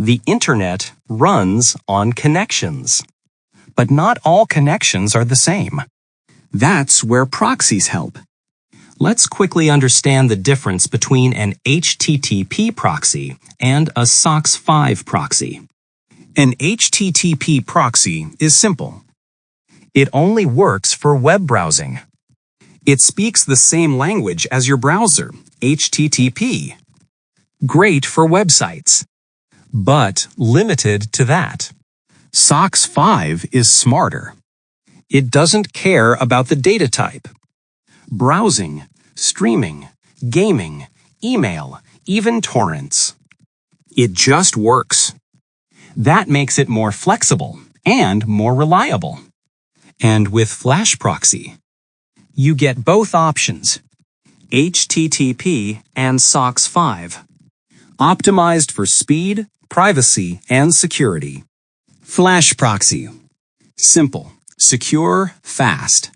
The Internet runs on connections. But not all connections are the same. That's where proxies help. Let's quickly understand the difference between an HTTP proxy and a SOCKS5 proxy. An HTTP proxy is simple. It only works for web browsing. It speaks the same language as your browser, HTTP. Great for websites, but limited to that. SOCKS5 is smarter. It doesn't care about the data type. Browsing, streaming, gaming, email, even torrents. It just works. That makes it more flexible and more reliable. And with FlashProxy, you get both options, HTTP and SOCKS5, optimized for speed, privacy, and security. FlashProxy. Simple, secure, fast.